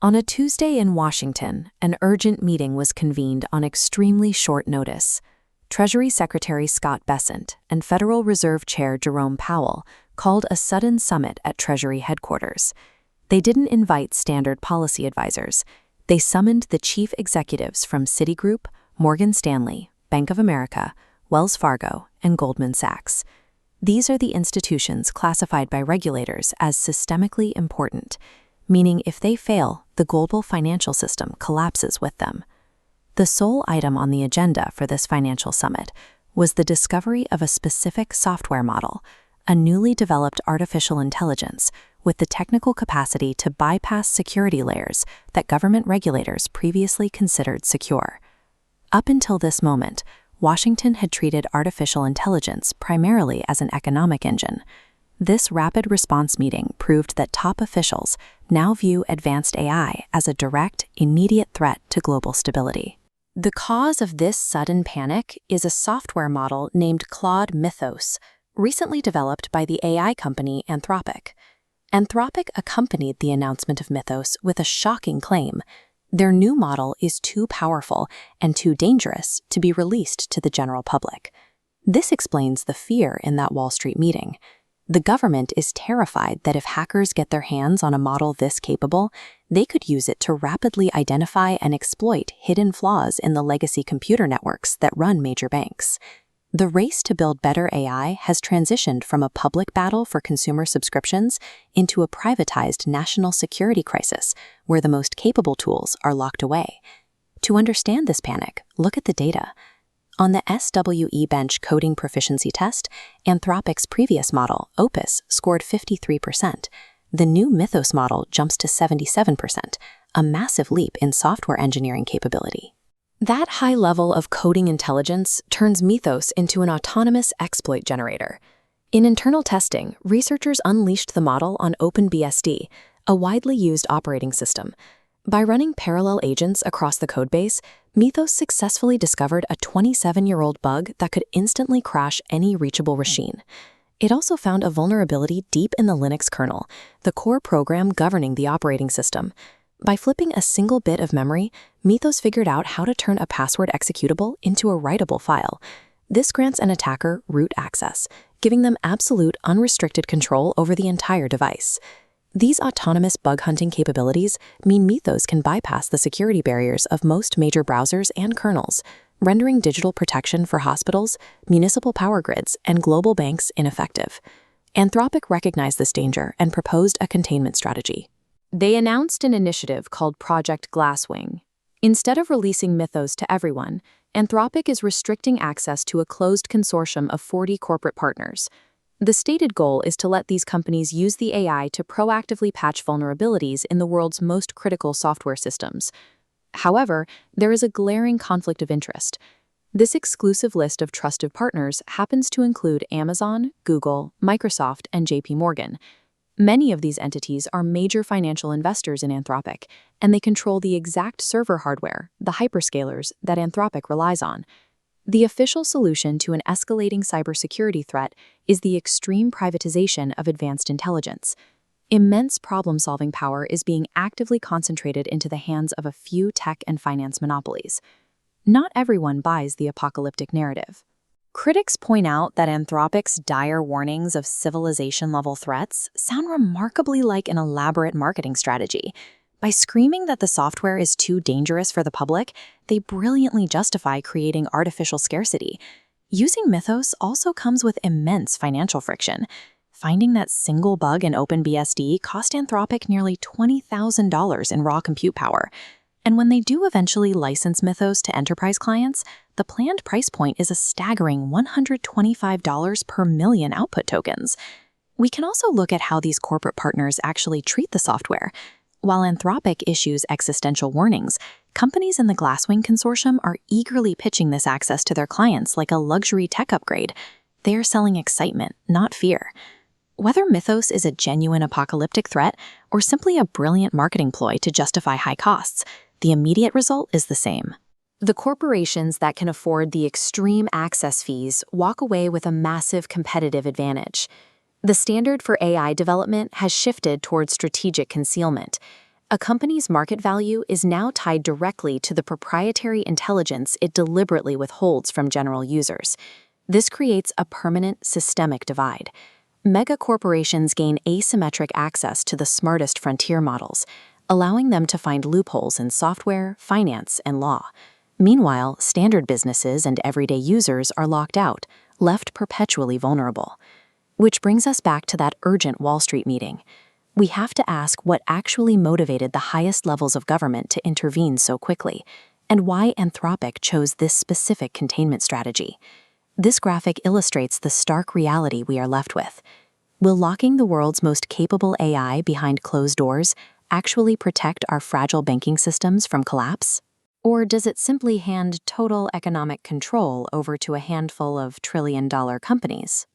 On a Tuesday in Washington, an urgent meeting was convened on extremely short notice. Treasury Secretary Scott Bessent and Federal Reserve Chair Jerome Powell called a sudden summit at Treasury headquarters. They didn't invite standard policy advisors. They summoned the chief executives from Citigroup, Morgan Stanley, Bank of America, Wells Fargo, and Goldman Sachs. These are the institutions classified by regulators as systemically important, meaning if they fail, the global financial system collapses with them. The sole item on the agenda for this financial summit was the discovery of a specific software model, a newly developed artificial intelligence with the technical capacity to bypass security layers that government regulators previously considered secure. Up until this moment, Washington had treated artificial intelligence primarily as an economic engine. This rapid response meeting proved that top officials now view advanced AI as a direct, immediate threat to global stability. The cause of this sudden panic is a software model named Claude Mythos, recently developed by the AI company Anthropic. Anthropic accompanied the announcement of Mythos with a shocking claim: their new model is too powerful and too dangerous to be released to the general public. This explains the fear in that Wall Street meeting. The government is terrified that if hackers get their hands on a model this capable, they could use it to rapidly identify and exploit hidden flaws in the legacy computer networks that run major banks. The race to build better AI has transitioned from a public battle for consumer subscriptions into a privatized national security crisis where the most capable tools are locked away. To understand this panic, look at the data. On the SWE Bench coding proficiency test, Anthropic's previous model, Opus, scored 53%. The new Mythos model jumps to 77%, a massive leap in software engineering capability. That high level of coding intelligence turns Mythos into an autonomous exploit generator. In internal testing, researchers unleashed the model on OpenBSD, a widely used operating system. By running parallel agents across the codebase, Mythos successfully discovered a 27-year-old bug that could instantly crash any reachable machine. It also found a vulnerability deep in the Linux kernel, the core program governing the operating system. By flipping a single bit of memory, Mythos figured out how to turn a password executable into a writable file. This grants an attacker root access, giving them absolute unrestricted control over the entire device. These autonomous bug-hunting capabilities mean Mythos can bypass the security barriers of most major browsers and kernels, rendering digital protection for hospitals, municipal power grids, and global banks ineffective. Anthropic recognized this danger and proposed a containment strategy. They announced an initiative called Project Glasswing. Instead of releasing Mythos to everyone, Anthropic is restricting access to a closed consortium of 40 corporate partners. The stated goal is to let these companies use the AI to proactively patch vulnerabilities in the world's most critical software systems. However, there is a glaring conflict of interest. This exclusive list of trusted partners happens to include Amazon, Google, Microsoft, and JP Morgan. Many of these entities are major financial investors in Anthropic, and they control the exact server hardware, the hyperscalers, that Anthropic relies on. The official solution to an escalating cybersecurity threat is the extreme privatization of advanced intelligence. Immense problem-solving power is being actively concentrated into the hands of a few tech and finance monopolies. Not everyone buys the apocalyptic narrative. Critics point out that Anthropic's dire warnings of civilization-level threats sound remarkably like an elaborate marketing strategy. By screaming that the software is too dangerous for the public, they brilliantly justify creating artificial scarcity. Using Mythos also comes with immense financial friction. Finding that single bug in OpenBSD cost Anthropic nearly $20,000 in raw compute power. And when they do eventually license Mythos to enterprise clients, the planned price point is a staggering $125 per million output tokens. We can also look at how these corporate partners actually treat the software. While Anthropic issues existential warnings, companies in the Glasswing consortium are eagerly pitching this access to their clients like a luxury tech upgrade. They are selling excitement, not fear. Whether Mythos is a genuine apocalyptic threat or simply a brilliant marketing ploy to justify high costs, the immediate result is the same. The corporations that can afford the extreme access fees walk away with a massive competitive advantage. The standard for AI development has shifted towards strategic concealment. A company's market value is now tied directly to the proprietary intelligence it deliberately withholds from general users. This creates a permanent systemic divide. Mega corporations gain asymmetric access to the smartest frontier models, allowing them to find loopholes in software, finance, and law. Meanwhile, standard businesses and everyday users are locked out, left perpetually vulnerable. Which brings us back to that urgent Wall Street meeting. We have to ask what actually motivated the highest levels of government to intervene so quickly, and why Anthropic chose this specific containment strategy. This graphic illustrates the stark reality we are left with. Will locking the world's most capable AI behind closed doors actually protect our fragile banking systems from collapse? Or does it simply hand total economic control over to a handful of trillion-dollar companies?